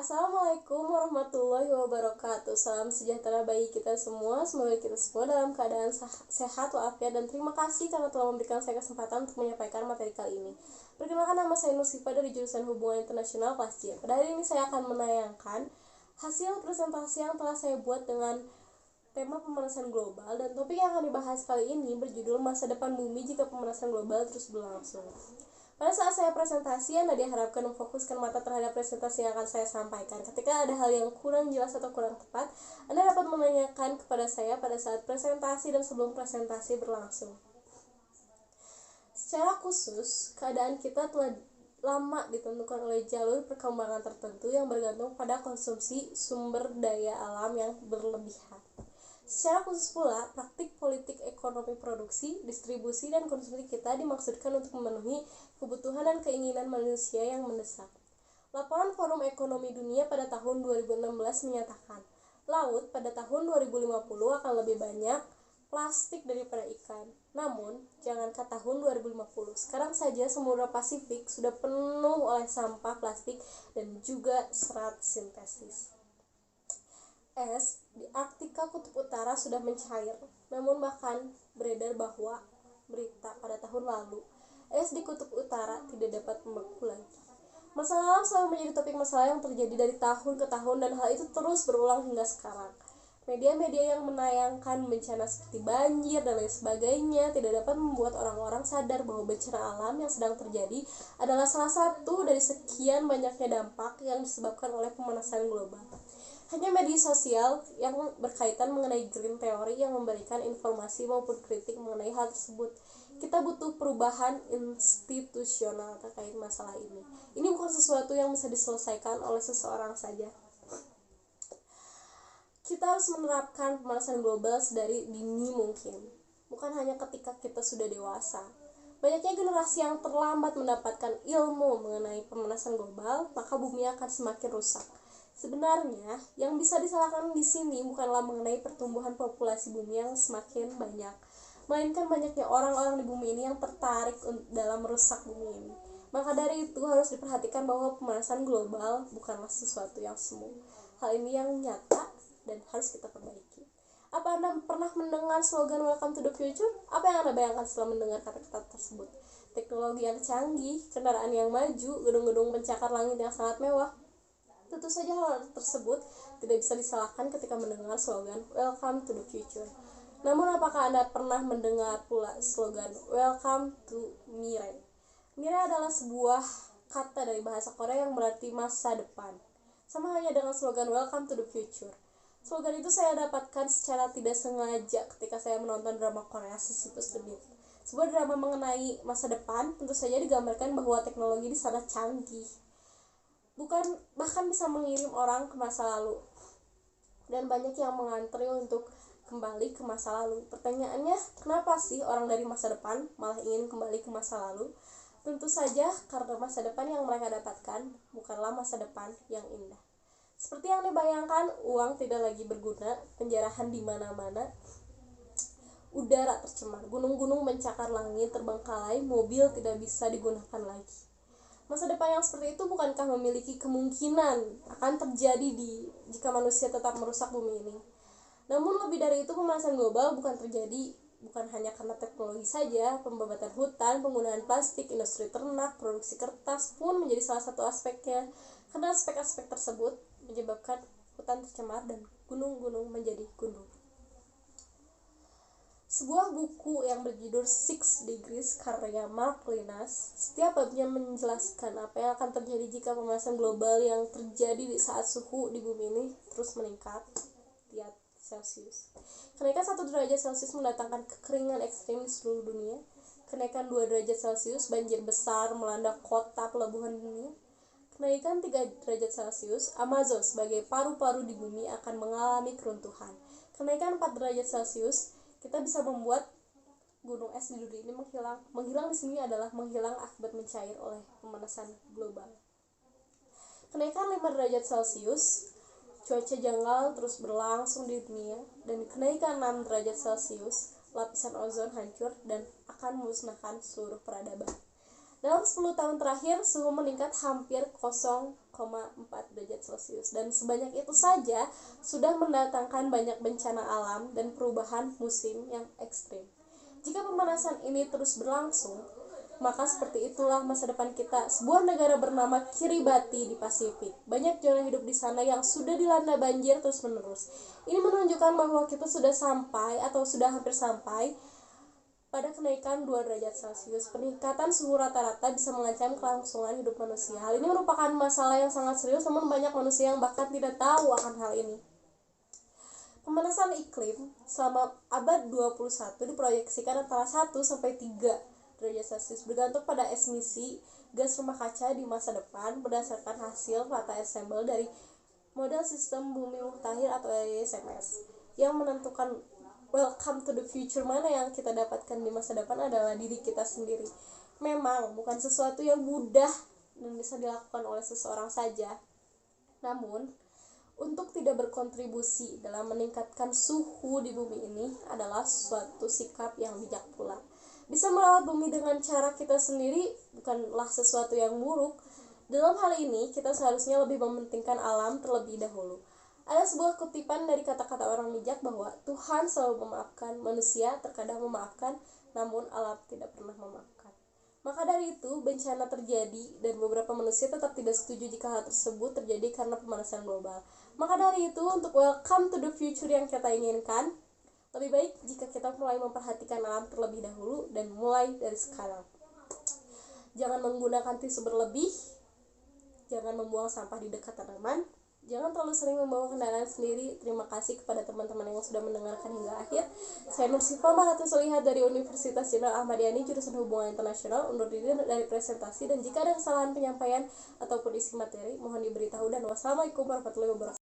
Assalamualaikum warahmatullahi wabarakatuh. Salam sejahtera bagi kita semua. Semoga kita semua dalam keadaan sehat walafiat, dan terima kasih karena telah memberikan saya kesempatan untuk menyampaikan materi kali ini. Perkenalkan, nama saya Nusifa dari jurusan Hubungan Internasional kelas J. Pada hari ini saya akan menayangkan hasil presentasi yang telah saya buat dengan tema pemanasan global, dan topik yang akan dibahas kali ini berjudul masa depan bumi jika pemanasan global terus berlangsung. Pada saat saya presentasi, Anda diharapkan memfokuskan mata terhadap presentasi yang akan saya sampaikan. Ketika ada hal yang kurang jelas atau kurang tepat, Anda dapat menanyakan kepada saya pada saat presentasi dan sebelum presentasi berlangsung. Secara khusus, keadaan kita telah lama ditentukan oleh jalur perkembangan tertentu yang bergantung pada konsumsi sumber daya alam yang berlebihan. Secara khusus pula, praktik politik ekonomi produksi, distribusi, dan konsumsi kita dimaksudkan untuk memenuhi kebutuhan dan keinginan manusia yang mendesak. Laporan Forum Ekonomi Dunia pada tahun 2016 menyatakan, laut pada tahun 2050 akan lebih banyak plastik daripada ikan. Namun, jangankan tahun 2050, sekarang saja Samudra Pasifik sudah penuh oleh sampah plastik dan juga serat sintesis. Es di Arktika Kutub Utara sudah mencair, namun bahkan beredar bahwa berita pada tahun lalu es di Kutub Utara tidak dapat membeku lagi. Masalah alam selalu menjadi topik masalah yang terjadi dari tahun ke tahun, dan hal itu terus berulang hingga sekarang. Media-media yang menayangkan bencana seperti banjir dan lain sebagainya tidak dapat membuat orang-orang sadar bahwa bencana alam yang sedang terjadi adalah salah satu dari sekian banyaknya dampak yang disebabkan oleh pemanasan global. Hanya media sosial yang berkaitan mengenai green theory yang memberikan informasi maupun kritik mengenai hal tersebut. Kita butuh perubahan institusional terkait masalah ini. Ini bukan sesuatu yang bisa diselesaikan oleh seseorang saja. Kita harus menerapkan pemanasan global sedari dini mungkin, bukan hanya ketika kita sudah dewasa. Banyaknya generasi yang terlambat mendapatkan ilmu mengenai pemanasan global, maka bumi akan semakin rusak. Sebenarnya, yang bisa disalahkan di sini bukanlah mengenai pertumbuhan populasi bumi yang semakin banyak, melainkan banyaknya orang-orang di bumi ini yang tertarik dalam merusak bumi ini. Maka dari itu harus diperhatikan bahwa pemanasan global bukanlah sesuatu yang semu. Hal ini yang nyata dan harus kita perbaiki. Apa Anda pernah mendengar slogan Welcome to the Future? Apa yang Anda bayangkan setelah mendengar kata-kata tersebut? Teknologi yang canggih, kendaraan yang maju, gedung-gedung pencakar langit yang sangat mewah. Tentu saja hal tersebut tidak bisa disalahkan ketika mendengar slogan Welcome to the Future. Namun apakah Anda pernah mendengar pula slogan Welcome to Mirai? Mirai adalah sebuah kata dari bahasa Korea yang berarti masa depan. Sama halnya dengan slogan Welcome to the Future. Slogan itu saya dapatkan secara tidak sengaja ketika saya menonton drama Korea Sisyphus the Deep. Sebuah drama mengenai masa depan, tentu saja digambarkan bahwa teknologi di sana canggih. Bahkan bisa mengirim orang ke masa lalu, dan banyak yang mengantri untuk kembali ke masa lalu. Pertanyaannya, kenapa sih orang dari masa depan malah ingin kembali ke masa lalu? Tentu saja karena masa depan yang mereka dapatkan bukanlah masa depan yang indah. Seperti yang dibayangkan, uang tidak lagi berguna, penjarahan di mana-mana, udara tercemar, gunung-gunung mencakar langit, terbengkalai, mobil tidak bisa digunakan lagi. Masa depan yang seperti itu bukankah memiliki kemungkinan akan terjadi jika manusia tetap merusak bumi ini? Namun lebih dari itu, pemanasan global bukan hanya karena teknologi saja. Pembabatan hutan, penggunaan plastik, industri ternak, produksi kertas pun menjadi salah satu aspeknya. Karena aspek-aspek tersebut menyebabkan hutan tercemar dan gunung-gunung menjadi gundul. Sebuah buku yang berjudul Six Degrees karya Mark Linas, setiap babnya menjelaskan apa yang akan terjadi jika pemanasan global yang terjadi di saat suhu di bumi ini terus meningkat derajat Celcius. Kenaikan 1 derajat Celcius mendatangkan kekeringan ekstrim di seluruh dunia. Kenaikan 2 derajat Celcius, banjir besar melanda kota pelabuhan dunia. Kenaikan 3 derajat Celcius, Amazon sebagai paru-paru di bumi akan mengalami keruntuhan. Kenaikan 4 derajat Celcius, kita bisa membuat gunung es di dunia ini menghilang. Menghilang di sini adalah menghilang akibat mencair oleh pemanasan global. Kenaikan 5 derajat Celcius, cuaca janggal terus berlangsung di dunia, dan kenaikan 6 derajat Celcius, lapisan ozon hancur dan akan memusnahkan seluruh peradaban. Dalam 10 tahun terakhir, suhu meningkat hampir 0,5 derajat Celcius, dan sebanyak itu saja sudah mendatangkan banyak bencana alam dan perubahan musim yang ekstrim. Jika pemanasan ini terus berlangsung, maka seperti itulah masa depan kita, sebuah negara bernama Kiribati di Pasifik. Banyak zona hidup di sana yang sudah dilanda banjir terus-menerus. Ini menunjukkan bahwa kita sudah sampai atau sudah hampir sampai pada kenaikan 2 derajat Celcius. Peningkatan suhu rata-rata bisa mengancam kelangsungan hidup manusia. Hal ini merupakan masalah yang sangat serius, namun banyak manusia yang bahkan tidak tahu akan hal ini. Pemanasan iklim selama abad 21 diproyeksikan antara 1 sampai 3 derajat Celcius, bergantung pada emisi gas rumah kaca di masa depan berdasarkan hasil rata ensemble dari model sistem bumi mutakhir atau ESMS. Yang menentukan welcome to the future mana yang kita dapatkan di masa depan adalah diri kita sendiri. Memang bukan sesuatu yang mudah dan bisa dilakukan oleh seseorang saja, namun untuk tidak berkontribusi dalam meningkatkan suhu di bumi ini adalah suatu sikap yang bijak pula. Bisa merawat bumi dengan cara kita sendiri bukanlah sesuatu yang buruk. Dalam hal ini, kita seharusnya lebih mementingkan alam terlebih dahulu. Ada sebuah kutipan dari kata-kata orang bijak bahwa Tuhan selalu memaafkan, manusia terkadang memaafkan, namun alam tidak pernah memaafkan. Maka dari itu, bencana terjadi dan beberapa manusia tetap tidak setuju jika hal tersebut terjadi karena pemanasan global. Maka dari itu, untuk welcome to the future yang kita inginkan, lebih baik jika kita mulai memperhatikan alam terlebih dahulu dan mulai dari sekarang. Jangan menggunakan tisu berlebih, jangan membuang sampah di dekat tanaman, jangan terlalu sering membawa kendaraan sendiri. Terima kasih kepada teman-teman yang sudah mendengarkan hingga akhir. Saya Nursifa Maharatu Solihat dari Universitas Jenderal Ahmad Yani, jurusan Hubungan Internasional, undur diri dari presentasi, dan jika ada kesalahan penyampaian ataupun isi materi mohon diberitahu, dan wassalamualaikum warahmatullahi wabarakatuh.